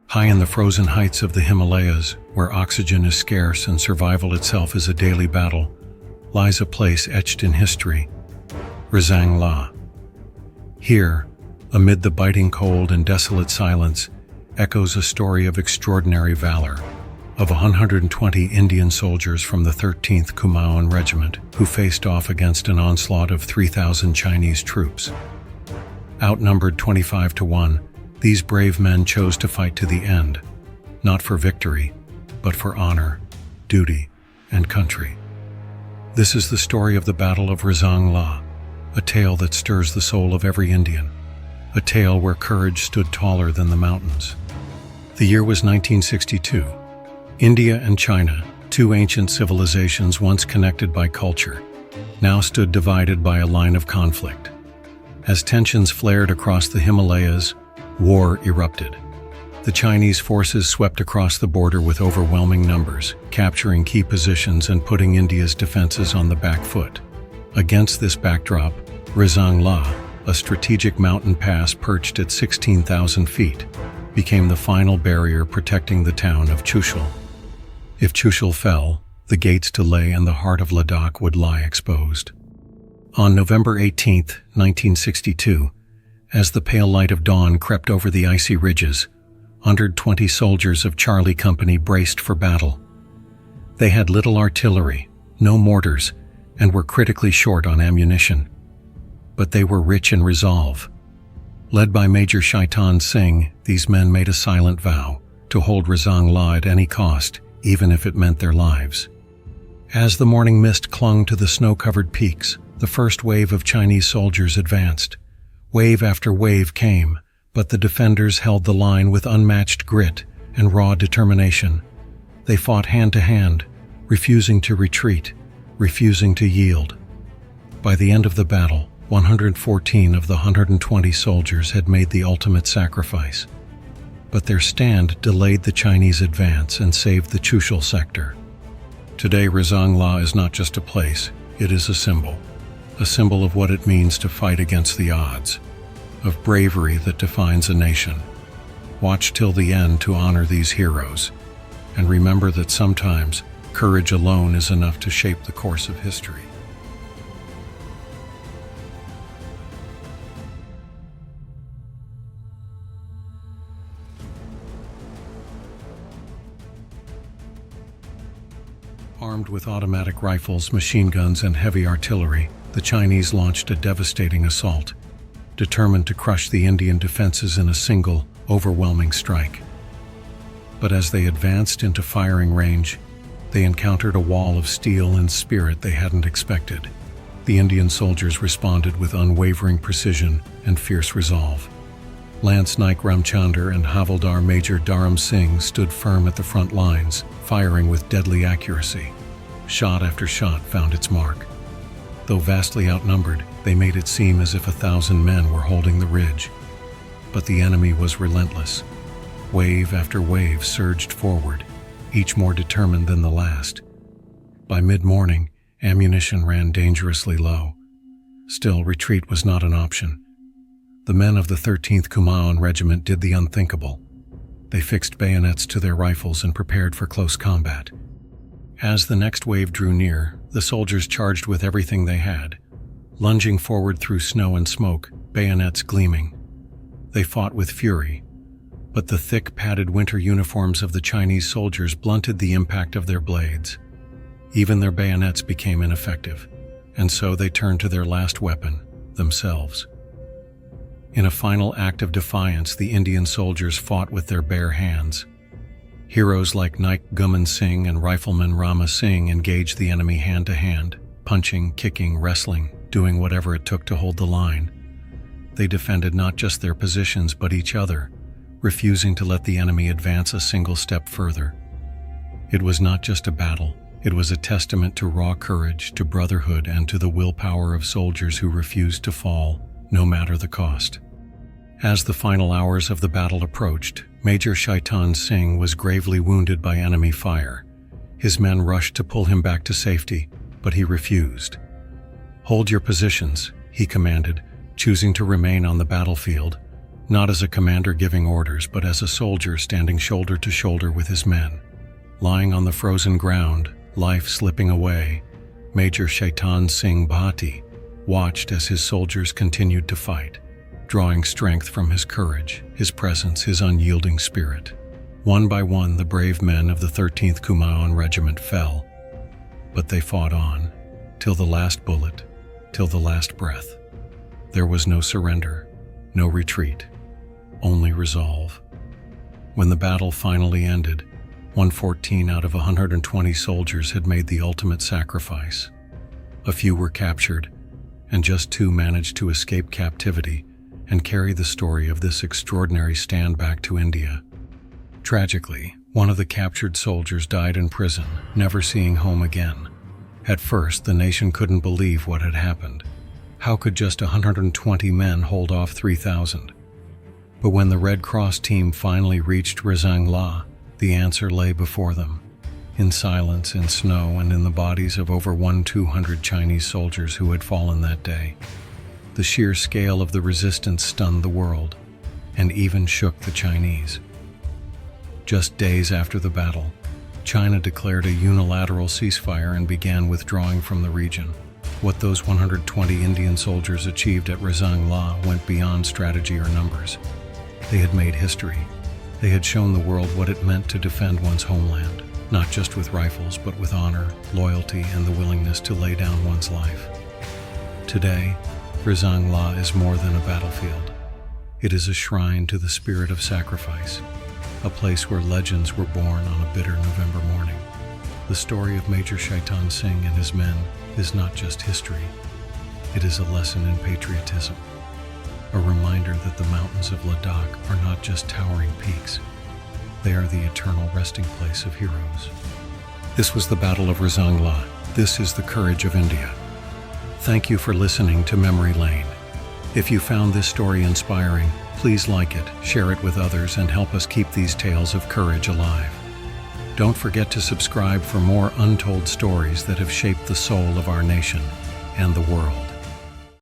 High in the frozen heights of the Himalayas, where oxygen is scarce and survival itself is a daily battle, lies a place etched in history, Rezang La. Here, amid the biting cold and desolate silence, echoes a story of extraordinary valor, of 120 Indian soldiers from the 13th Kumaon Regiment who faced off against an onslaught of 3,000 Chinese troops. Outnumbered 25-1, these brave men chose to fight to the end, not for victory, but for honor, duty, and country. This is the story of the Battle of Rezang La, a tale that stirs the soul of every Indian, a tale where courage stood taller than the mountains. The year was 1962. India and China, two ancient civilizations once connected by culture, now stood divided by a line of conflict. As tensions flared across the Himalayas, war erupted. The Chinese forces swept across the border with overwhelming numbers, capturing key positions and putting India's defenses on the back foot. Against this backdrop, Rezang La, a strategic mountain pass perched at 16,000 feet, became the final barrier protecting the town of Chushul. If Chushul fell, the gates to Leh and the heart of Ladakh would lie exposed. On November 18, 1962, as the pale light of dawn crept over the icy ridges, 120 soldiers of Charlie Company braced for battle. They had little artillery, no mortars, and were critically short on ammunition. But they were rich in resolve. Led by Major Shaitan Singh, these men made a silent vow to hold Rezang La at any cost, even if it meant their lives. As the morning mist clung to the snow-covered peaks, the first wave of Chinese soldiers advanced. Wave after wave came, but the defenders held the line with unmatched grit and raw determination. They fought hand to hand, refusing to retreat, refusing to yield. By the end of the battle, 114 of the 120 soldiers had made the ultimate sacrifice. But their stand delayed the Chinese advance and saved the Chushul sector. Today, Rezang La is not just a place, it is a symbol of what it means to fight against the odds, of bravery that defines a nation. Watch till the end to honor these heroes, and remember that sometimes courage alone is enough to shape the course of history. Armed with automatic rifles, machine guns, and heavy artillery, the Chinese launched a devastating assault, determined to crush the Indian defenses in a single, overwhelming strike. But as they advanced into firing range, they encountered a wall of steel and spirit they hadn't expected. The Indian soldiers responded with unwavering precision and fierce resolve. Lance Naik Ramchandar and Havildar Major Dharam Singh stood firm at the front lines, firing with deadly accuracy. Shot after shot found its mark. Though vastly outnumbered, they made it seem as if 1,000 men were holding the ridge. But the enemy was relentless. Wave after wave surged forward, each more determined than the last. By mid-morning, ammunition ran dangerously low. Still, retreat was not an option. The men of the 13th Kumaon Regiment did the unthinkable. They fixed bayonets to their rifles and prepared for close combat. As the next wave drew near, the soldiers charged with everything they had, lunging forward through snow and smoke, bayonets gleaming. They fought with fury, but the thick, padded winter uniforms of the Chinese soldiers blunted the impact of their blades. Even their bayonets became ineffective, and so they turned to their last weapon, themselves. In a final act of defiance, the Indian soldiers fought with their bare hands. Heroes like Naik Guman Singh and Rifleman Rama Singh engaged the enemy hand-to-hand, punching, kicking, wrestling, doing whatever it took to hold the line. They defended not just their positions but each other, refusing to let the enemy advance a single step further. It was not just a battle, it was a testament to raw courage, to brotherhood, and to the willpower of soldiers who refused to fall, no matter the cost. As the final hours of the battle approached, Major Shaitan Singh was gravely wounded by enemy fire. His men rushed to pull him back to safety, but he refused. "Hold your positions," he commanded, choosing to remain on the battlefield, not as a commander giving orders, but as a soldier standing shoulder to shoulder with his men. Lying on the frozen ground, life slipping away, Major Shaitan Singh Bhati watched as his soldiers continued to fight, drawing strength from his courage, his presence, his unyielding spirit. One by one, the brave men of the 13th Kumaon Regiment fell, but they fought on, till the last bullet, till the last breath. There was no surrender, no retreat, only resolve. When the battle finally ended, 114 out of 120 soldiers had made the ultimate sacrifice. A few were captured, and just 2 managed to escape captivity and carry the story of this extraordinary stand back to India. Tragically, one of the captured soldiers died in prison, never seeing home again. At first, the nation couldn't believe what had happened. How could just 120 men hold off 3,000? But when the Red Cross team finally reached Razang La, the answer lay before them. In silence, in snow, and in the bodies of over 200 Chinese soldiers who had fallen that day. The sheer scale of the resistance stunned the world, and even shook the Chinese. Just days after the battle, China declared a unilateral ceasefire and began withdrawing from the region. What those 120 Indian soldiers achieved at Razang La went beyond strategy or numbers. They had made history. They had shown the world what it meant to defend one's homeland, not just with rifles, but with honor, loyalty, and the willingness to lay down one's life. Today, Razang La is more than a battlefield. It is a shrine to the spirit of sacrifice, a place where legends were born on a bitter November morning. The story of Major Shaitan Singh and his men is not just history. It is a lesson in patriotism, a reminder that the mountains of Ladakh are not just towering peaks. They are the eternal resting place of heroes. This was the Battle of Razang La. This is the courage of India. Thank you for listening to Memory Lane. If you found this story inspiring, please like it, share it with others, and help us keep these tales of courage alive. Don't forget to subscribe for more untold stories that have shaped the soul of our nation and the world.